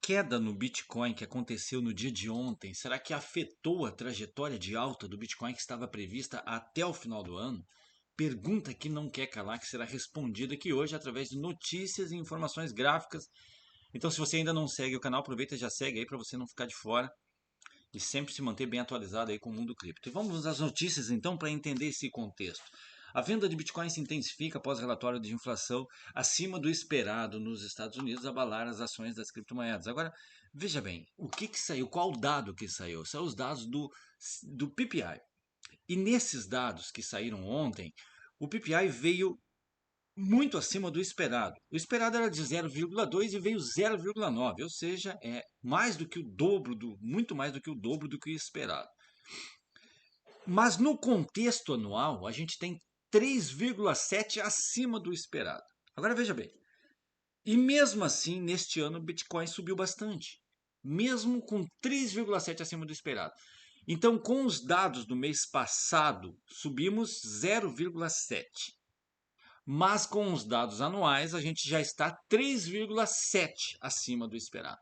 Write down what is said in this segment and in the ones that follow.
queda no Bitcoin que aconteceu no dia de ontem, será que afetou a trajetória de alta do Bitcoin que estava prevista até o final do ano? Pergunta que não quer calar, que será respondida aqui hoje através de notícias e informações gráficas. Então, se você ainda não segue o canal, aproveita e já segue aí para você não ficar de fora e sempre se manter bem atualizado aí com o mundo cripto. E vamos às notícias então para entender esse contexto. A venda de Bitcoin se intensifica após relatório de inflação acima do esperado nos Estados Unidos abalar as ações das criptomoedas. Agora, veja bem, o que saiu? Qual dado que saiu? São os dados do PPI. E nesses dados que saíram ontem, o PPI veio muito acima do esperado. O esperado era de 0,2 e veio 0,9, ou seja, é mais do que o dobro muito mais do que o dobro do que o esperado. Mas no contexto anual, a gente tem 3,7 acima do esperado. Agora veja bem. E mesmo assim, neste ano o Bitcoin subiu bastante, mesmo com 3,7 acima do esperado. Então, com os dados do mês passado, subimos 0,7. Mas com os dados anuais, a gente já está 3,7 acima do esperado.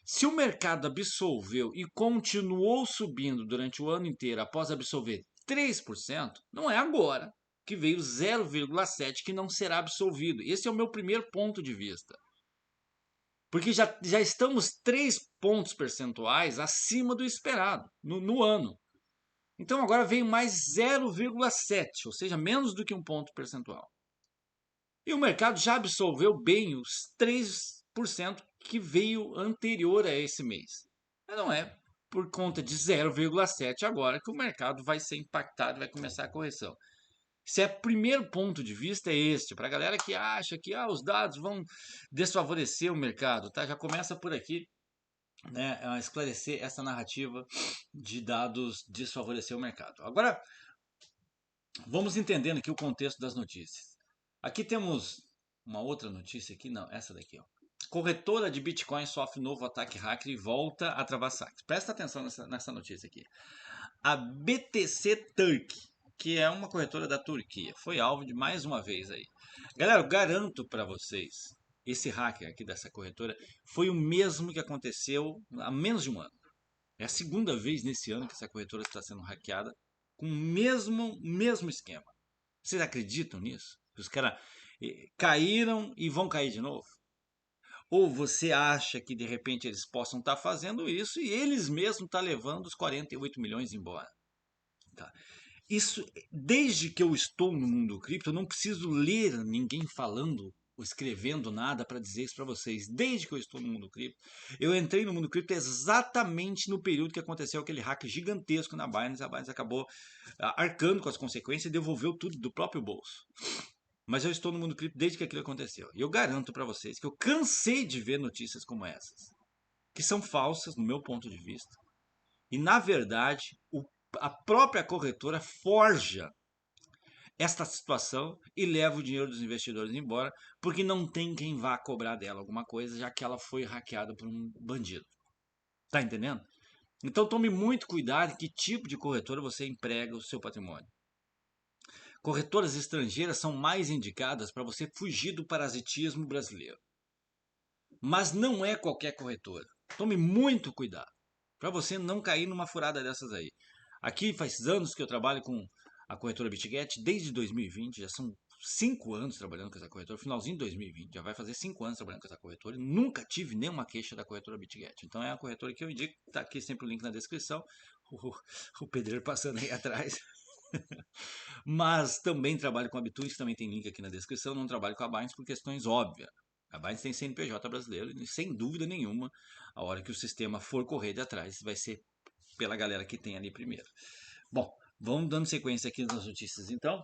Se o mercado absolveu e continuou subindo durante o ano inteiro após absolver 3%, não é agora que veio 0,7 que não será absolvido. Esse é o meu primeiro ponto de vista. Porque já estamos 3 pontos percentuais acima do esperado no ano. Então agora veio mais 0,7, ou seja, menos do que um ponto percentual. E o mercado já absolveu bem os 3% que veio anterior a esse mês. Mas não é por conta de 0,7 agora que o mercado vai ser impactado, vai começar a correção. Se é primeiro ponto de vista é este, para a galera que acha que os dados vão desfavorecer o mercado, tá? Já começa por aqui, né, a esclarecer essa narrativa de dados desfavorecer o mercado. Agora, vamos entendendo aqui o contexto das notícias. Aqui temos uma outra notícia aqui, não, essa daqui, ó. Corretora de Bitcoin sofre novo ataque hacker e volta a travar saques. Presta atenção nessa notícia aqui. A BTC Turk, que é uma corretora da Turquia, foi alvo de mais uma vez aí. Galera, eu garanto para vocês, esse hacker aqui dessa corretora foi o mesmo que aconteceu há menos de um ano. É a segunda vez nesse ano que essa corretora está sendo hackeada com o mesmo esquema. Vocês acreditam nisso? Que os caras caíram e vão cair de novo? Ou você acha que de repente eles possam estar fazendo isso e eles mesmos estão levando os 48 milhões embora? Tá. Isso, desde que eu estou no mundo cripto, eu não preciso ler ninguém falando ou escrevendo nada para dizer isso para vocês. Desde que eu estou no mundo cripto, eu entrei no mundo cripto exatamente no período que aconteceu aquele hack gigantesco na Binance. A Binance acabou arcando com as consequências e devolveu tudo do próprio bolso. Mas eu estou no mundo cripto desde que aquilo aconteceu. E eu garanto para vocês que eu cansei de ver notícias como essas, que são falsas no meu ponto de vista. E na verdade, a própria corretora forja esta situação e leva o dinheiro dos investidores embora, porque não tem quem vá cobrar dela alguma coisa, já que ela foi hackeada por um bandido. Tá entendendo? Então tome muito cuidado em que tipo de corretora você emprega o seu patrimônio. Corretoras estrangeiras são mais indicadas para você fugir do parasitismo brasileiro. Mas não é qualquer corretora. Tome muito cuidado para você não cair numa furada dessas aí. Aqui faz anos que eu trabalho com a corretora BitGet, desde 2020, já são 5 anos trabalhando com essa corretora, finalzinho de 2020, já vai fazer 5 anos trabalhando com essa corretora e nunca tive nenhuma queixa da corretora BitGet. Então é a corretora que eu indico, tá aqui sempre o link na descrição, o pedreiro passando aí atrás. Mas também trabalho com a Bitux, também tem link aqui na descrição, não trabalho com a Binance por questões óbvias. A Binance tem CNPJ brasileiro e sem dúvida nenhuma, a hora que o sistema for correr de atrás, vai ser pela galera que tem ali primeiro. Bom, vamos dando sequência aqui nas notícias então.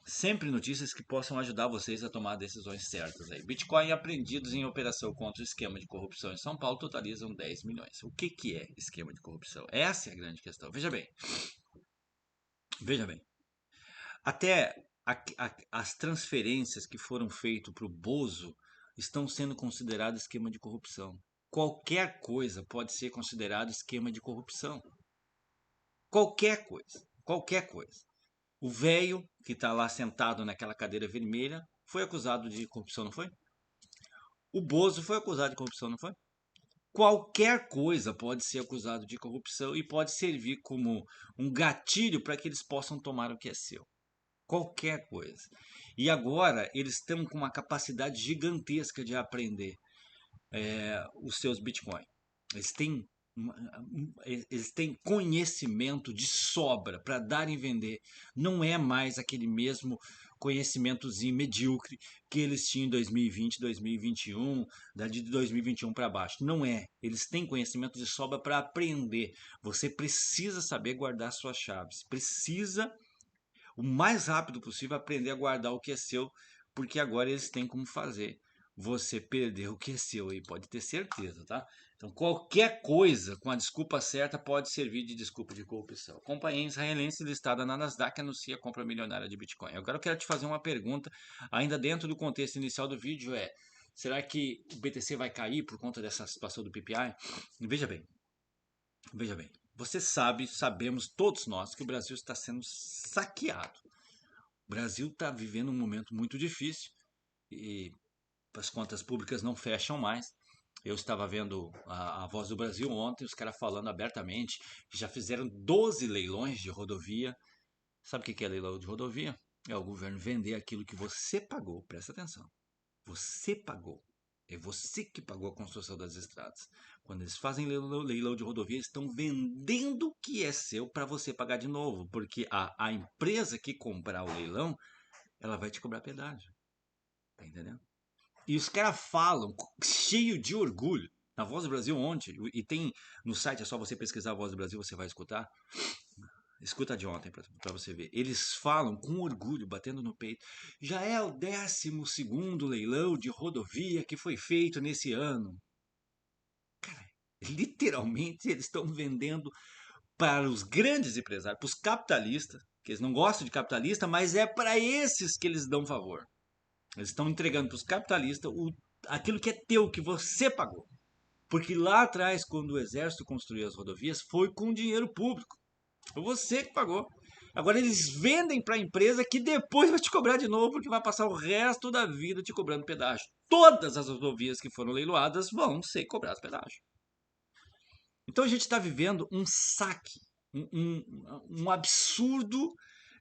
Sempre notícias que possam ajudar vocês a tomar decisões certas aí. Bitcoin apreendidos em operação contra o esquema de corrupção em São Paulo totalizam 10 milhões. O que é esquema de corrupção? Essa é a grande questão. Veja bem. Veja bem. Até as transferências que foram feitas para o Bozo estão sendo consideradas esquema de corrupção. Qualquer coisa pode ser considerado esquema de corrupção. Qualquer coisa. Qualquer coisa. O velho que está lá sentado naquela cadeira vermelha foi acusado de corrupção, não foi? O Bozo foi acusado de corrupção, não foi? qualquer coisa pode ser acusado de corrupção e pode servir como um gatilho para que eles possam tomar o que é seu. Qualquer coisa. E agora eles estão com uma capacidade gigantesca de aprender os seus bitcoins. Eles têm, eles têm conhecimento de sobra para dar e vender. Não é mais aquele mesmo conhecimentozinho medíocre que eles tinham em 2020, 2021, de 2021 para baixo. Não é. Eles têm conhecimento de sobra para aprender. Você precisa saber guardar suas chaves. Precisa, o mais rápido possível, aprender a guardar o que é seu, porque agora eles têm como fazer você perder o que é seu aí, pode ter certeza, tá? Então, qualquer coisa com a desculpa certa pode servir de desculpa de corrupção. Companhia israelense listada na Nasdaq anuncia a compra milionária de Bitcoin. Agora eu quero te fazer uma pergunta, ainda dentro do contexto inicial do vídeo, será que o BTC vai cair por conta dessa situação do PPI? Veja bem, veja bem. Você sabe, sabemos todos nós que o Brasil está sendo saqueado. O Brasil está vivendo um momento muito difícil e as contas públicas não fecham mais. Eu estava vendo a Voz do Brasil ontem, os caras falando abertamente que já fizeram 12 leilões de rodovia. Sabe o que é leilão de rodovia? É o governo vender aquilo que você pagou, presta atenção. Você pagou. É você que pagou a construção das estradas. Quando eles fazem leilão de rodovia, eles estão vendendo o que é seu para você pagar de novo. Porque a empresa que comprar o leilão, ela vai te cobrar pedágio. Tá entendendo? E os caras falam cheio de orgulho. Na Voz do Brasil ontem, e tem no site, é só você pesquisar a Voz do Brasil, você vai escutar. Escuta de ontem para você ver. Eles falam com orgulho, batendo no peito. Já é o 12º leilão de rodovia que foi feito nesse ano. Cara, literalmente eles estão vendendo para os grandes empresários, para os capitalistas, que eles não gostam de capitalista, mas é para esses que eles dão favor. Eles estão entregando para os capitalistas aquilo que é teu, que você pagou. Porque lá atrás, quando o exército construiu as rodovias, foi com dinheiro público. Foi você que pagou. Agora eles vendem para a empresa que depois vai te cobrar de novo, porque vai passar o resto da vida te cobrando pedágio. Todas as rodovias que foram leiloadas vão ser cobradas pedágio. Então a gente está vivendo um saque, um absurdo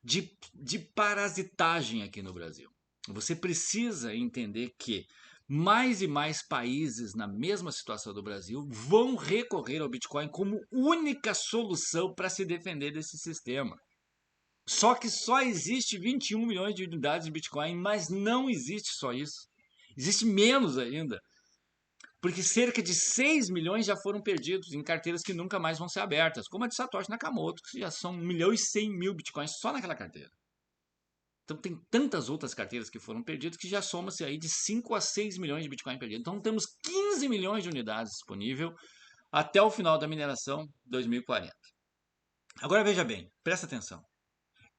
de parasitagem aqui no Brasil. Você precisa entender que mais e mais países na mesma situação do Brasil vão recorrer ao Bitcoin como única solução para se defender desse sistema. Só que só existe 21 milhões de unidades de Bitcoin, mas não existe só isso. Existe menos ainda. Porque cerca de 6 milhões já foram perdidos em carteiras que nunca mais vão ser abertas, como a de Satoshi Nakamoto, que já são 1 milhão e 100 mil bitcoins só naquela carteira. Então tem tantas outras carteiras que foram perdidas que já soma-se aí de 5 a 6 milhões de bitcoin perdidos. Então temos 15 milhões de unidades disponíveis até o final da mineração 2040. Agora veja bem, presta atenção.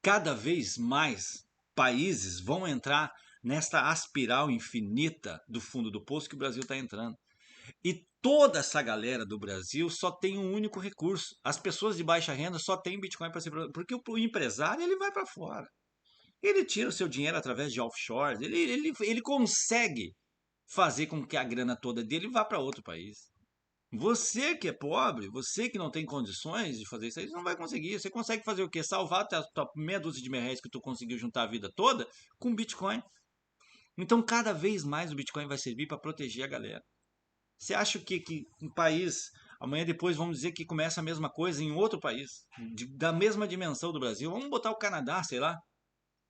Cada vez mais países vão entrar nesta aspiral infinita do fundo do poço que o Brasil está entrando. E toda essa galera do Brasil só tem um único recurso. As pessoas de baixa renda só têm Bitcoin para ser. Porque o empresário ele vai para fora. Ele tira o seu dinheiro através de offshores. Ele consegue fazer com que a grana toda dele vá para outro país. Você que é pobre, você que não tem condições de fazer isso aí, você não vai conseguir. Você consegue fazer o quê? Salvar a tua meia dúzia de reais que tu conseguiu juntar a vida toda com Bitcoin. Então, cada vez mais o Bitcoin vai servir para proteger a galera. Você acha que um país, amanhã depois vamos dizer que começa a mesma coisa em outro país, da mesma dimensão do Brasil? Vamos botar o Canadá, sei lá.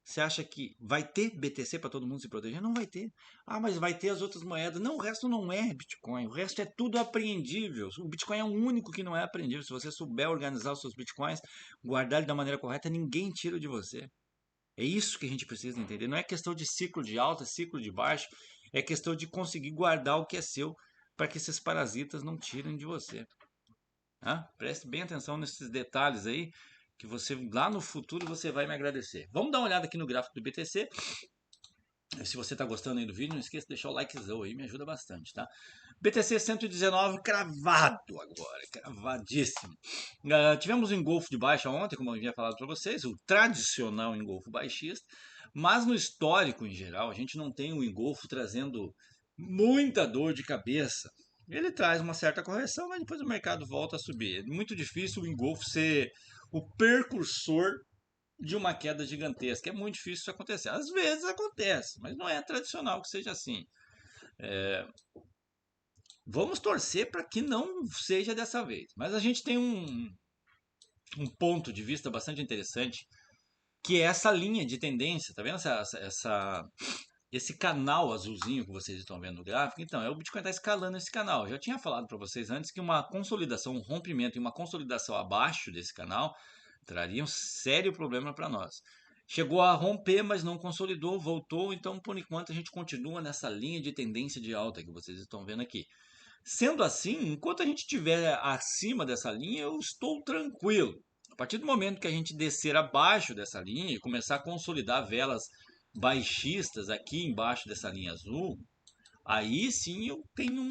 Você acha que vai ter BTC para todo mundo se proteger? Não vai ter. Ah, mas vai ter as outras moedas. Não, o resto não é Bitcoin. O resto é tudo apreendível. O Bitcoin é o único que não é apreendível. Se você souber organizar os seus Bitcoins, guardar ele da maneira correta, ninguém tira de você. É isso que a gente precisa entender. Não é questão de ciclo de alta, ciclo de baixo. É questão de conseguir guardar o que é seu para que esses parasitas não tirem de você. Preste bem atenção nesses detalhes aí, que você lá no futuro você vai me agradecer. Vamos dar uma olhada aqui no gráfico do BTC. Se você está gostando aí do vídeo, não esqueça de deixar o likezão aí, me ajuda bastante, tá? BTC 119 cravado agora, cravadíssimo. Tivemos um engolfo de baixa ontem, como eu havia falado para vocês, o tradicional engolfo baixista, mas no histórico em geral, a gente não tem um engolfo trazendo muita dor de cabeça Ele traz uma certa correção, mas depois o mercado volta a subir. É muito difícil o engolfo ser o precursor de uma queda gigantesca. É muito difícil isso acontecer. Às vezes acontece, mas não é tradicional que seja assim. Vamos torcer para que não seja dessa vez. Mas a gente tem um ponto de vista bastante interessante, que é essa linha de tendência. Tá vendo esse canal azulzinho que vocês estão vendo no gráfico? Então, o Bitcoin está escalando esse canal. Eu já tinha falado para vocês antes que uma consolidação, um rompimento e uma consolidação abaixo desse canal traria um sério problema para nós. Chegou a romper, mas não consolidou, voltou. Então, por enquanto, a gente continua nessa linha de tendência de alta que vocês estão vendo aqui. Sendo assim, enquanto a gente estiver acima dessa linha, eu estou tranquilo. A partir do momento que a gente descer abaixo dessa linha e começar a consolidar velas baixistas aqui embaixo dessa linha azul, aí sim eu tenho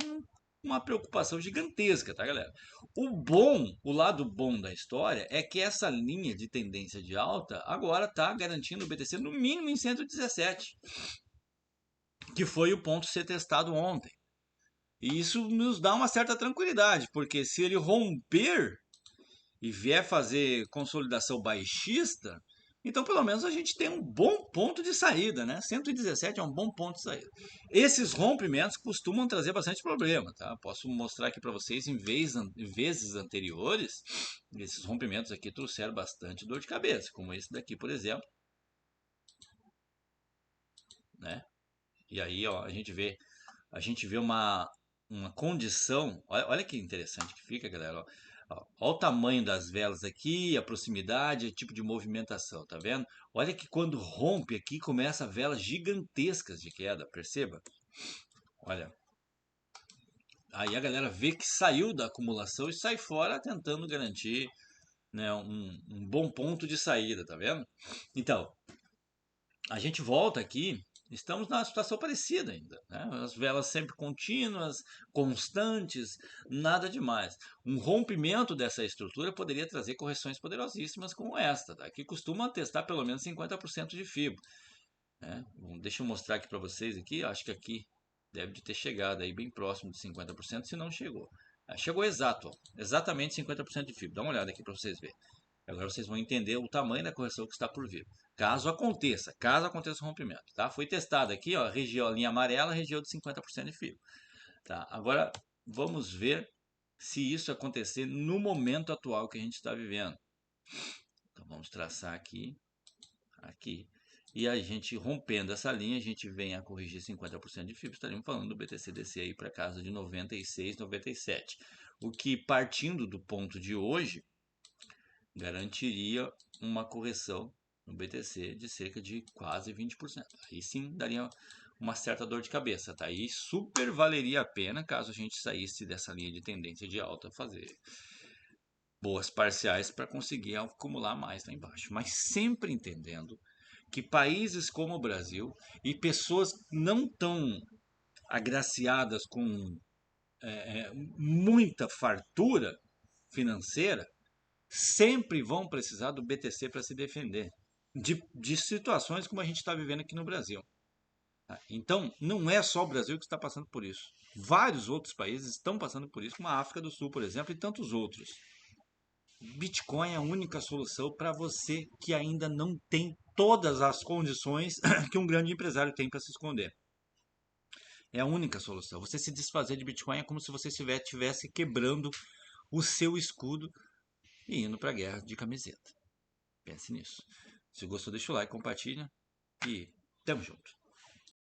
uma preocupação gigantesca, tá, galera? O lado bom da história é que essa linha de tendência de alta agora está garantindo o BTC no mínimo em 117, que foi o ponto ser testado ontem. E isso nos dá uma certa tranquilidade, porque se ele romper e vier fazer consolidação baixista, então pelo menos a gente tem um bom ponto de saída, né? 117 é um bom ponto de saída. Esses rompimentos costumam trazer bastante problema, tá? Posso mostrar aqui para vocês em vezes anteriores, esses rompimentos aqui trouxeram bastante dor de cabeça, como esse daqui, por exemplo, né? E aí, ó, a gente vê uma condição. Olha que interessante que fica, galera. Ó, olha o tamanho das velas aqui, a proximidade, o tipo de movimentação, tá vendo? Olha que quando rompe aqui, começa velas gigantescas de queda, perceba? Olha, aí a galera vê que saiu da acumulação e sai fora tentando garantir, né, um bom ponto de saída, tá vendo? Então, a gente volta aqui, estamos numa situação parecida ainda, né? As velas sempre contínuas, constantes, nada demais. Um rompimento dessa estrutura poderia trazer correções poderosíssimas como esta, tá? Que costuma testar pelo menos 50% de fibra, né? Deixa eu mostrar aqui para vocês aqui, acho que aqui deve de ter chegado aí bem próximo de 50%, se não chegou. Chegou exato, ó, exatamente 50% de fibra. Dá uma olhada aqui para vocês verem. Agora vocês vão entender o tamanho da correção que está por vir. Caso aconteça o rompimento, tá? Foi testado aqui, ó, região, linha amarela, região de 50% de fibra, tá? Agora vamos ver se isso acontecer no momento atual que a gente está vivendo. Então vamos traçar aqui. E a gente rompendo essa linha, a gente vem a corrigir 50% de fibra, estaríamos falando do BTC descer aí para casa de 96, 97. O que, partindo do ponto de hoje, garantiria uma correção no BTC de cerca de quase 20%. Aí sim daria uma certa dor de cabeça, tá? E super valeria a pena caso a gente saísse dessa linha de tendência de alta, fazer boas parciais para conseguir acumular mais lá embaixo. Mas sempre entendendo que países como o Brasil e pessoas não tão agraciadas com muita fartura financeira sempre vão precisar do BTC para se defender de situações como a gente está vivendo aqui no Brasil. Tá? Então, não é só o Brasil que está passando por isso. Vários outros países estão passando por isso, como a África do Sul, por exemplo, e tantos outros. Bitcoin é a única solução para você que ainda não tem todas as condições que um grande empresário tem para se esconder. É a única solução. Você se desfazer de Bitcoin é como se você estivesse quebrando o seu escudo e indo para a guerra de camiseta. Pense nisso. Se gostou, deixa o like, compartilha e tamo junto.